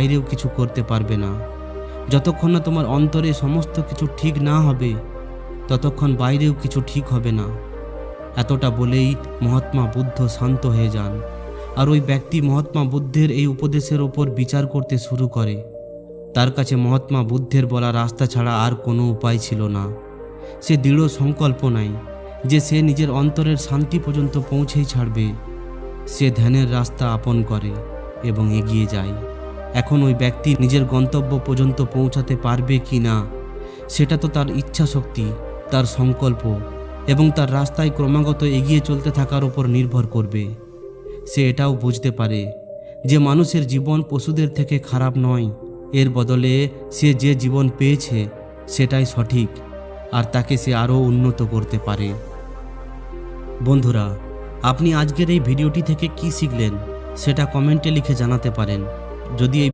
বাইরেও কিছু করতে পারবে না। যতক্ষণ না তোমার অন্তরে সমস্ত কিছু ঠিক না হবে, ততক্ষণ বাইরেও কিছু ঠিক হবে না। এতটা বলেই মহাত্মা বুদ্ধ শান্ত হয়ে যান। আর ওই ব্যক্তি মহাত্মা বুদ্ধের এই উপদেশের ওপর বিচার করতে শুরু করে। তার কাছে মহাত্মা বুদ্ধের বলা রাস্তা ছাড়া আর কোনো উপায় ছিল না। সে দৃঢ় সংকল্প নেয় যে সে নিজের অন্তরের শান্তি পর্যন্ত পৌঁছেই ছাড়বে। সে ধ্যানের রাস্তা আপন করে এবং এগিয়ে যায়। এখন ওই ব্যক্তি নিজের গন্তব্য পর্যন্ত পৌঁছাতে পারবে কি না, সেটা তো তার ইচ্ছা শক্তি, তার সংকল্প এবং তার রাস্তায় ক্রমাগত এগিয়ে চলতে থাকার উপর নির্ভর করবে। সে এটাও বুঝতে পারে যে মানুষের জীবন পশুদের থেকে খারাপ নয়। এর বদলে সে যে জীবন পেয়েছে সেটাই সঠিক, আর তাকে সে আরও উন্নত করতে পারে। বন্ধুরা, আপনি আজকের এই ভিডিওটি থেকে কি শিখলেন সেটা কমেন্টে লিখে জানাতে পারেন। যদি এই